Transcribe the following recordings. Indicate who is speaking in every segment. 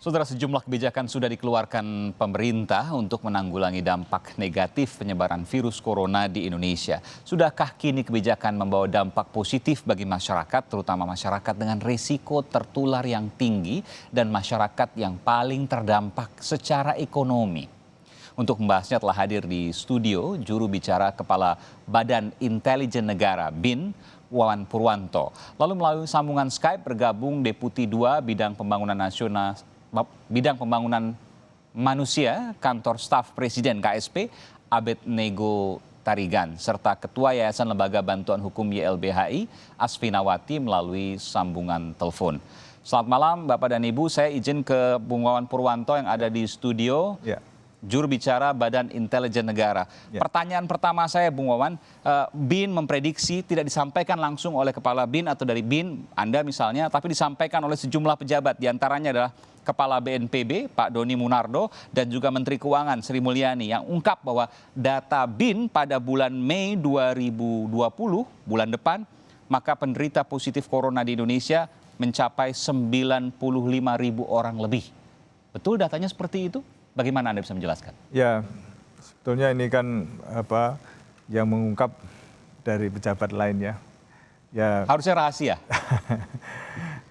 Speaker 1: Saudara, sejumlah kebijakan sudah dikeluarkan pemerintah untuk menanggulangi dampak negatif penyebaran virus corona di Indonesia. Sudahkah kini kebijakan membawa dampak positif bagi masyarakat, terutama masyarakat dengan risiko tertular yang tinggi dan masyarakat yang paling terdampak secara ekonomi? Untuk membahasnya telah hadir di studio juru bicara Kepala Badan Intelijen Negara BIN, Wawan Purwanto. Lalu melalui sambungan Skype bergabung Deputi 2 Bidang Pembangunan Manusia Kantor Staf Presiden KSP, Abednego Tarigan, serta Ketua Yayasan Lembaga Bantuan Hukum YLBHI, Asfinawati, melalui sambungan telepon. Selamat malam Bapak dan Ibu, saya izin ke Bung Wawan Purwanto yang ada di studio. Ya. Juru bicara Badan Intelijen Negara. Ya. Pertanyaan pertama saya, Bung Wawan, BIN memprediksi tidak disampaikan langsung oleh Kepala BIN atau dari BIN, Anda misalnya, tapi disampaikan oleh sejumlah pejabat, diantaranya adalah Kepala BNPB, Pak Doni Munardo, dan juga Menteri Keuangan, Sri Mulyani, yang ungkap bahwa data BIN pada bulan Mei 2020, bulan depan, maka penderita positif corona di Indonesia mencapai 95.000 orang lebih. Betul datanya seperti itu? Bagaimana Anda bisa menjelaskan?
Speaker 2: Ya, sebetulnya ini kan yang mengungkap dari pejabat lain ya.
Speaker 1: Harusnya rahasia.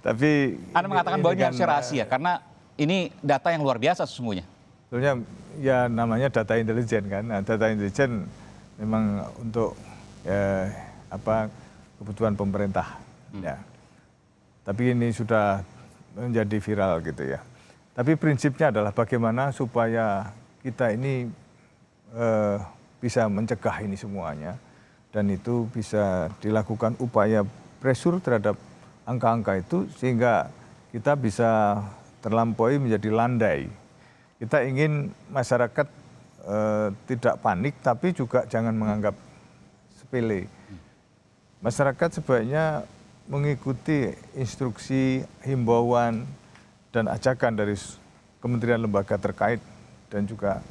Speaker 2: Tapi
Speaker 1: Anda mengatakan bahwa ini harusnya rahasia karena ini data yang luar biasa sesungguhnya.
Speaker 2: Sebetulnya ya namanya data intelijen kan. Nah, data intelijen memang untuk kebutuhan pemerintah. Ya. Tapi ini sudah menjadi viral gitu ya. Tapi prinsipnya adalah bagaimana supaya kita ini bisa mencegah ini semuanya. Dan itu bisa dilakukan upaya pressure terhadap angka-angka itu sehingga kita bisa terlampaui menjadi landai. Kita ingin masyarakat tidak panik tapi juga jangan menganggap sepele. Masyarakat sebaiknya mengikuti instruksi, himbauan, dan ajakan dari kementerian lembaga terkait dan juga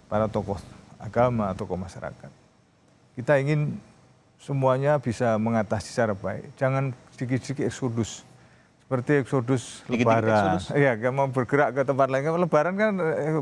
Speaker 2: para tokoh agama, tokoh masyarakat. Kita ingin semuanya bisa mengatasi secara baik. Jangan sedikit-sedikit eksodus. Seperti eksodus Lebaran. Iya, mau bergerak ke tempat lain. Lebaran kan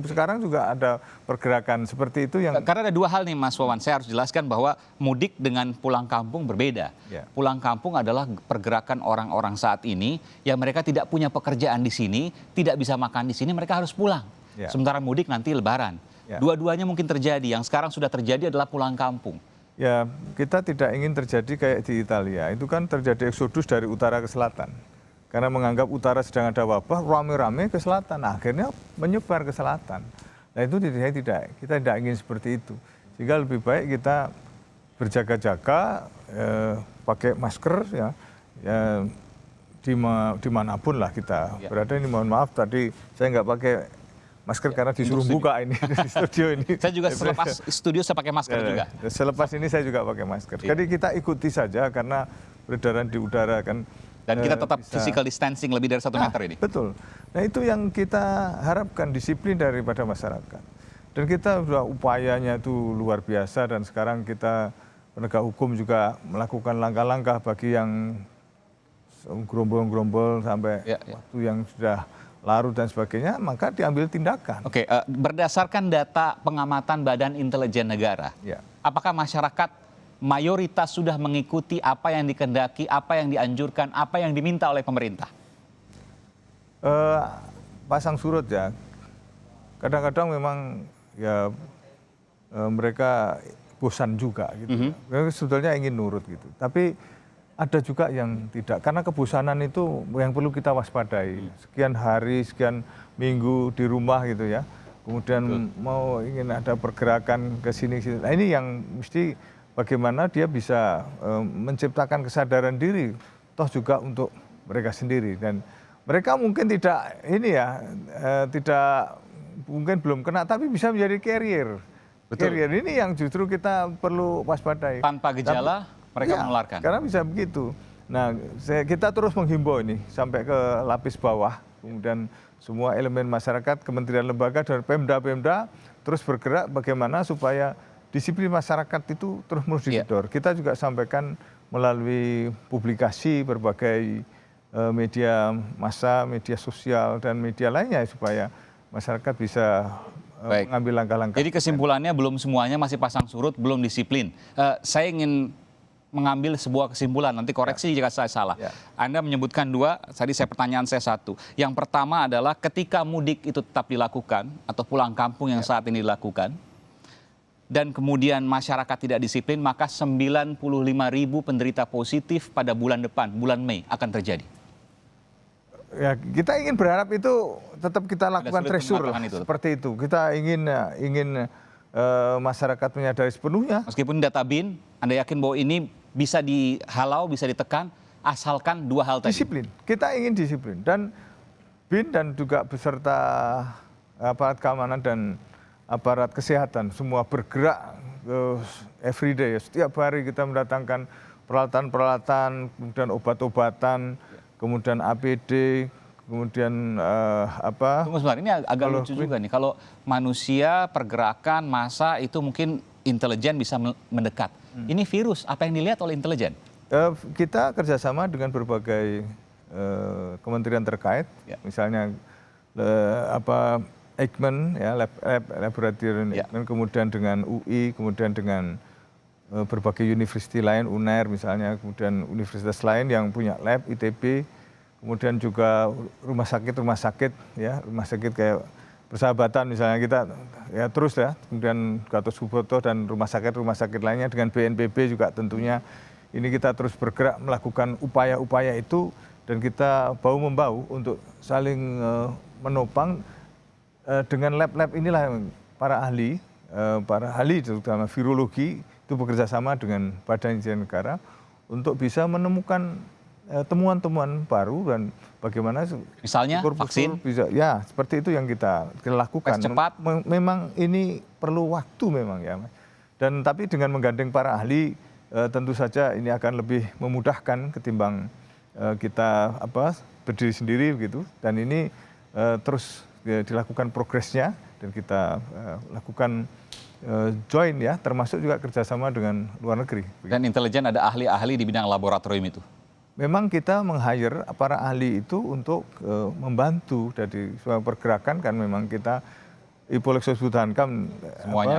Speaker 2: sekarang juga ada pergerakan seperti itu yang...
Speaker 1: Karena ada dua hal nih Mas Wawan, saya harus jelaskan bahwa mudik dengan pulang kampung berbeda. Ya. Pulang kampung adalah pergerakan orang-orang saat ini yang mereka tidak punya pekerjaan di sini, tidak bisa makan di sini, mereka harus pulang. Ya. Sementara mudik nanti Lebaran. Ya. Dua-duanya mungkin terjadi, yang sekarang sudah terjadi adalah pulang kampung.
Speaker 2: Ya, kita tidak ingin terjadi kayak di Italia. Itu kan terjadi eksodus dari utara ke selatan. Karena menganggap utara sedang ada wabah, rame-rame ke selatan. Nah, akhirnya menyebar ke selatan. Nah itu kita tidak ingin seperti itu. Sehingga lebih baik kita berjaga-jaga, pakai masker ya dimanapun lah kita berada. Ini mohon maaf tadi saya nggak pakai masker karena disuruh buka ini di studio ini.
Speaker 1: Saya juga selepas studio saya pakai masker juga.
Speaker 2: Selepas ini saya juga pakai masker. Jadi kita ikuti saja karena peredaran di udara kan.
Speaker 1: Dan kita tetap physical distancing lebih dari 1 meter ini.
Speaker 2: Betul. Nah itu yang kita harapkan, disiplin daripada masyarakat. Dan kita sudah upayanya itu luar biasa dan sekarang kita penegak hukum juga melakukan langkah-langkah bagi yang gerombol-gerombol sampai waktu yang sudah larut dan sebagainya, maka diambil tindakan.
Speaker 1: Oke, berdasarkan data pengamatan Badan Intelijen Negara, apakah masyarakat mayoritas sudah mengikuti apa yang dikehendaki, apa yang dianjurkan, apa yang diminta oleh pemerintah?
Speaker 2: Pasang surut ya. Kadang-kadang memang ya mereka bosan juga gitu. Mereka sebetulnya ingin nurut gitu. Tapi ada juga yang tidak. Karena kebosanan itu yang perlu kita waspadai. Sekian hari, sekian minggu di rumah gitu ya. Kemudian mau ingin ada pergerakan ke sini. Nah ini yang mesti bagaimana dia bisa menciptakan kesadaran diri, toh juga untuk mereka sendiri. Dan mereka mungkin tidak mungkin belum kena, tapi bisa menjadi carrier. Betul. Carrier ini yang justru kita perlu waspadai.
Speaker 1: Tanpa gejala mereka menularkan.
Speaker 2: Karena bisa begitu. Nah, kita terus menghimbau ini sampai ke lapis bawah, kemudian semua elemen masyarakat, kementerian lembaga dan Pemda terus bergerak bagaimana supaya disiplin masyarakat itu terus digedor. Kita juga sampaikan melalui publikasi berbagai media massa, media sosial, dan media lainnya supaya masyarakat bisa
Speaker 1: Baik.
Speaker 2: mengambil langkah-langkah.
Speaker 1: Jadi kesimpulannya belum semuanya masih pasang surut, belum disiplin. Saya ingin mengambil sebuah kesimpulan, nanti koreksi jika saya salah.
Speaker 2: Ya.
Speaker 1: Anda menyebutkan dua, tadi pertanyaan saya satu. Yang pertama adalah ketika mudik itu tetap dilakukan, atau pulang kampung yang saat ini dilakukan, dan kemudian masyarakat tidak disiplin, maka 95.000 penderita positif pada bulan depan, bulan Mei, akan terjadi.
Speaker 2: Ya, kita ingin berharap itu tetap kita lakukan
Speaker 1: sulit
Speaker 2: treasure
Speaker 1: mengatakan itu.
Speaker 2: seperti itu. Kita ingin masyarakat menyadari sepenuhnya.
Speaker 1: Meskipun data BIN, Anda yakin bahwa ini bisa dihalau, bisa ditekan, asalkan dua hal tadi.
Speaker 2: Disiplin. Kita ingin disiplin. Dan BIN dan juga beserta aparat keamanan dan aparat kesehatan semua bergerak everyday. Setiap hari kita mendatangkan peralatan-peralatan, kemudian obat-obatan, kemudian APD, kemudian
Speaker 1: Tunggu sebentar, ini agak lucu juga nih. Kalau manusia, pergerakan, massa itu mungkin intelijen bisa mendekat. Ini virus, apa yang dilihat oleh intelijen?
Speaker 2: Kita kerjasama dengan berbagai kementerian terkait, misalnya Eijkman, ya, laboratorium Eijkman, kemudian dengan UI, kemudian dengan berbagai universitas lain, UNER misalnya, kemudian universitas lain yang punya lab, ITB, kemudian juga rumah sakit, ya, rumah sakit kayak Persahabatan misalnya kita ya terus ya, kemudian Gatot Subroto dan rumah sakit lainnya dengan BNPB juga tentunya ini kita terus bergerak melakukan upaya-upaya itu dan kita bahu-membahu untuk saling menopang dengan lab-lab inilah para ahli terutama virologi itu bekerja sama dengan Badan Intelijen Negara untuk bisa menemukan temuan-temuan baru dan bagaimana
Speaker 1: misalnya vaksin
Speaker 2: bisa ya seperti itu yang kita lakukan.
Speaker 1: Cepat.
Speaker 2: Memang ini perlu waktu memang ya, dan tapi dengan menggandeng para ahli tentu saja ini akan lebih memudahkan ketimbang kita berdiri sendiri begitu, dan ini terus dilakukan progresnya dan kita lakukan join ya, termasuk juga kerjasama dengan luar negeri.
Speaker 1: Dan intelijen ada ahli-ahli di bidang laboratorium itu?
Speaker 2: Memang kita meng-hire para ahli itu untuk membantu dari suatu pergerakan kan memang kita Polexos Butankam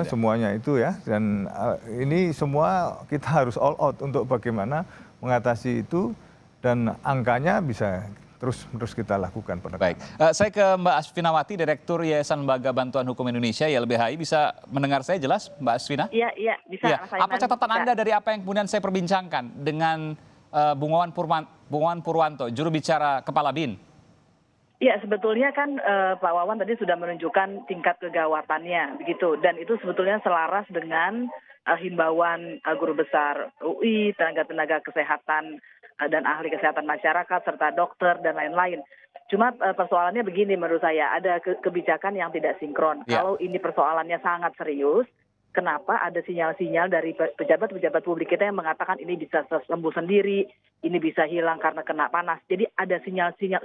Speaker 2: semuanya itu ya, dan ini semua kita harus all out untuk bagaimana mengatasi itu dan angkanya bisa terus kita lakukan.
Speaker 1: Baik, saya ke Mbak Asfinawati, Direktur Yayasan Lembaga Bantuan Hukum Indonesia YLBHI. Bisa mendengar saya jelas, Mbak Asfina?
Speaker 3: Iya, bisa.
Speaker 1: Ya. Apa catatan Anda dari apa yang kemudian saya perbincangkan dengan Bung Wawan Purwanto, juru bicara Kepala BIN?
Speaker 3: Iya, sebetulnya kan Pak Wawan tadi sudah menunjukkan tingkat kegawatannya, begitu. Dan itu sebetulnya selaras dengan himbauan guru besar UI, tenaga-tenaga kesehatan dan ahli kesehatan masyarakat, serta dokter dan lain-lain. Cuma persoalannya begini menurut saya, ada kebijakan yang tidak sinkron. Ya. Kalau ini persoalannya sangat serius, kenapa ada sinyal-sinyal dari pejabat-pejabat publik kita yang mengatakan ini bisa sembuh sendiri, ini bisa hilang karena kena panas. Jadi ada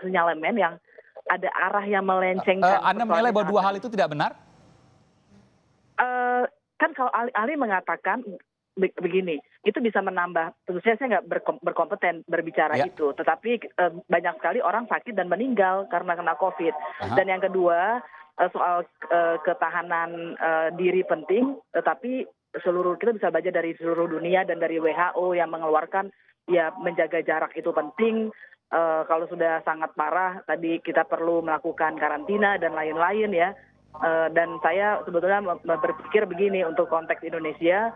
Speaker 3: sinyalemen yang ada arah yang melencengkan.
Speaker 1: Anda menilai bahwa dua hal itu tidak benar?
Speaker 3: Kan kalau ahli mengatakan begini, itu bisa menambah, tentu saja saya nggak berkompeten berbicara itu, tetapi banyak sekali orang sakit dan meninggal karena kena COVID. Dan yang kedua, soal ketahanan diri penting, tetapi kita bisa belajar dari seluruh dunia dan dari WHO yang mengeluarkan ya menjaga jarak itu penting. Kalau sudah sangat parah, tadi kita perlu melakukan karantina dan lain-lain ya. Dan saya sebetulnya berpikir begini, untuk konteks Indonesia,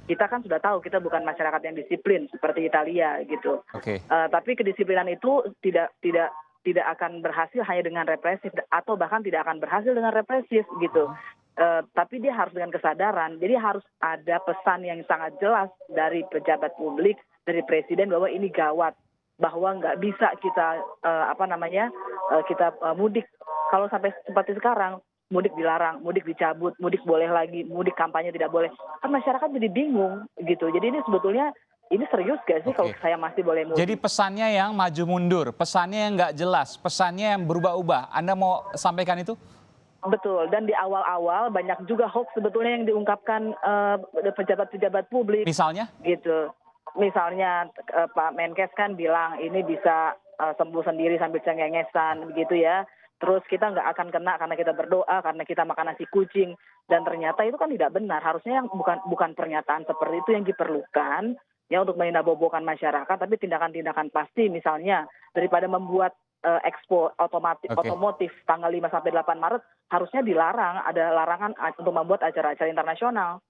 Speaker 3: kita kan sudah tahu kita bukan masyarakat yang disiplin seperti Italia gitu. Tapi kedisiplinan itu tidak akan berhasil hanya dengan represif, atau bahkan tidak akan berhasil dengan represif gitu. Tapi dia harus dengan kesadaran. Jadi harus ada pesan yang sangat jelas dari pejabat publik, dari presiden, bahwa ini gawat, bahwa nggak bisa kita kita mudik. Kalau sampai seperti sekarang, mudik dilarang, mudik dicabut, mudik boleh lagi, mudik kampanye tidak boleh. Kan masyarakat jadi bingung gitu. Jadi ini sebetulnya ini serius gak sih kalau saya masih boleh mudik?
Speaker 1: Jadi pesannya yang maju mundur, pesannya yang nggak jelas, pesannya yang berubah-ubah. Anda mau sampaikan itu?
Speaker 3: Betul, dan di awal-awal banyak juga hoax sebetulnya yang diungkapkan pejabat-pejabat publik.
Speaker 1: Misalnya?
Speaker 3: Gitu. Misalnya Pak Menkes kan bilang ini bisa sembuh sendiri sambil cengengesan begitu ya. Terus kita nggak akan kena karena kita berdoa, karena kita makan nasi kucing. Dan ternyata itu kan tidak benar. Harusnya yang bukan pernyataan seperti itu yang diperlukan ya untuk meninabobokan masyarakat, tapi tindakan-tindakan pasti misalnya daripada membuat expo otomotif tanggal 5 sampai 8 Maret harusnya dilarang, ada larangan untuk membuat acara-acara internasional.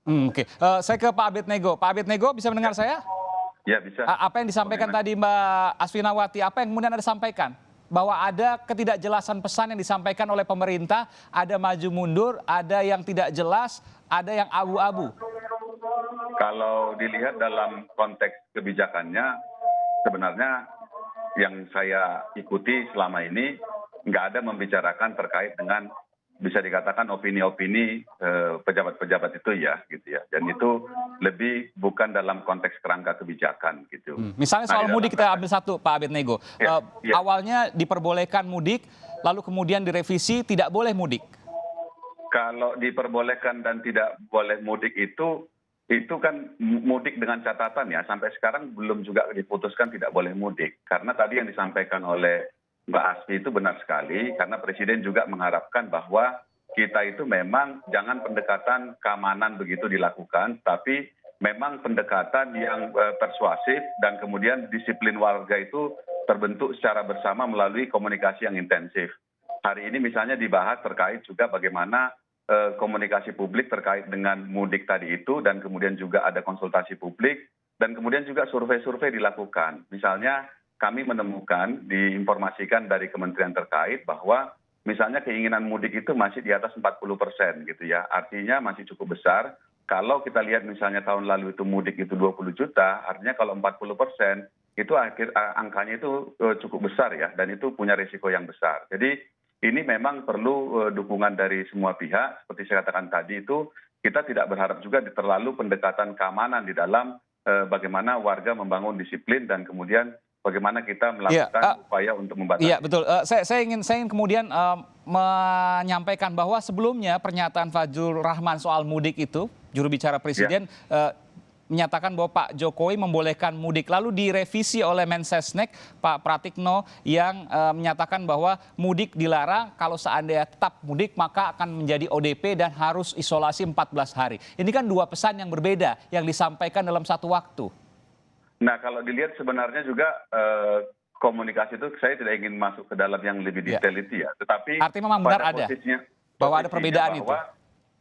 Speaker 1: Oke. Saya ke Pak Abednego. Pak Abednego bisa mendengar saya?
Speaker 4: Ya, bisa.
Speaker 1: Apa yang disampaikan tadi Mbak Asfinawati, apa yang kemudian Anda sampaikan? Bahwa ada ketidakjelasan pesan yang disampaikan oleh pemerintah, ada maju mundur, ada yang tidak jelas, ada yang abu-abu.
Speaker 4: Kalau dilihat dalam konteks kebijakannya, sebenarnya yang saya ikuti selama ini nggak ada membicarakan terkait dengan bisa dikatakan opini-opini pejabat-pejabat itu ya, gitu ya. Dan itu lebih bukan dalam konteks kerangka kebijakan gitu.
Speaker 1: Misalnya soal mudik kita ambil satu, Pak Abednego.
Speaker 4: Ya.
Speaker 1: Awalnya diperbolehkan mudik, lalu kemudian direvisi tidak boleh mudik.
Speaker 4: Kalau diperbolehkan dan tidak boleh mudik itu kan mudik dengan catatan ya. Sampai sekarang belum juga diputuskan tidak boleh mudik. Karena tadi yang disampaikan oleh Mbak Asfi itu benar sekali, karena Presiden juga mengharapkan bahwa kita itu memang jangan pendekatan keamanan begitu dilakukan, tapi memang pendekatan yang persuasif dan kemudian disiplin warga itu terbentuk secara bersama melalui komunikasi yang intensif. Hari ini misalnya dibahas terkait juga bagaimana komunikasi publik terkait dengan mudik tadi itu, dan kemudian juga ada konsultasi publik, dan kemudian juga survei-survei dilakukan. Misalnya kami menemukan, diinformasikan dari kementerian terkait bahwa misalnya keinginan mudik itu masih di atas 40% gitu ya. Artinya masih cukup besar. Kalau kita lihat misalnya tahun lalu itu mudik itu 20 juta, artinya kalau 40% itu angkanya itu cukup besar ya, dan itu punya risiko yang besar. Jadi ini memang perlu dukungan dari semua pihak. Seperti saya katakan tadi itu, kita tidak berharap juga terlalu pendekatan keamanan di dalam bagaimana warga membangun disiplin dan kemudian bagaimana kita melakukan upaya untuk membatasi.
Speaker 1: Iya, betul. Saya ingin kemudian menyampaikan bahwa sebelumnya pernyataan Fadjrul Rahman soal mudik itu, juru bicara Presiden, menyatakan bahwa Pak Jokowi membolehkan mudik. Lalu direvisi oleh Mensesnek, Pak Pratikno, yang menyatakan bahwa mudik dilarang, kalau seandainya tetap mudik maka akan menjadi ODP dan harus isolasi 14 hari. Ini kan dua pesan yang berbeda yang disampaikan dalam satu waktu.
Speaker 4: Nah, kalau dilihat sebenarnya juga komunikasi itu saya tidak ingin masuk ke dalam yang lebih detail itu ya. Tetapi
Speaker 1: artinya memang benar ada bahwa ada perbedaan itu.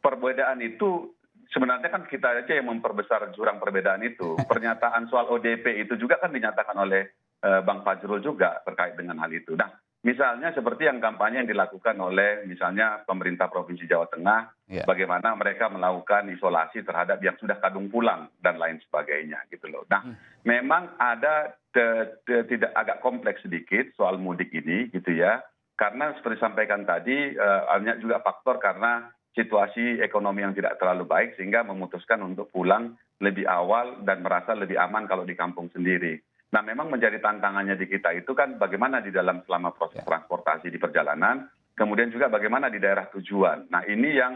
Speaker 4: Perbedaan itu sebenarnya kan kita aja yang memperbesar jurang perbedaan itu. Pernyataan soal ODP itu juga kan dinyatakan oleh Bang Fadjrul juga terkait dengan hal itu. Nah, misalnya seperti yang kampanye yang dilakukan oleh misalnya pemerintah Provinsi Jawa Tengah, bagaimana mereka melakukan isolasi terhadap yang sudah kadung pulang dan lain sebagainya gitu loh. Nah, memang ada tidak agak kompleks sedikit soal mudik ini gitu ya. Karena seperti disampaikan tadi, banyak juga faktor karena situasi ekonomi yang tidak terlalu baik sehingga memutuskan untuk pulang lebih awal dan merasa lebih aman kalau di kampung sendiri. Nah, memang menjadi tantangannya di kita itu kan bagaimana di dalam selama proses transportasi di perjalanan, kemudian juga bagaimana di daerah tujuan. Nah, ini yang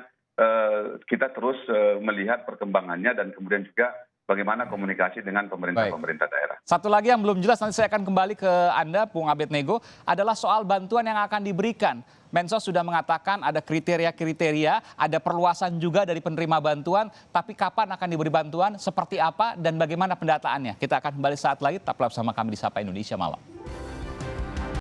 Speaker 4: kita terus melihat perkembangannya dan kemudian juga bagaimana komunikasi dengan pemerintah daerah.
Speaker 1: Satu lagi yang belum jelas, nanti saya akan kembali ke Anda, Bung Abednego, adalah soal bantuan yang akan diberikan. Mensos sudah mengatakan ada kriteria-kriteria, ada perluasan juga dari penerima bantuan, tapi kapan akan diberi bantuan, seperti apa, dan bagaimana pendataannya. Kita akan kembali saat lagi, tetaplah bersama kami di Sapa Indonesia Malam.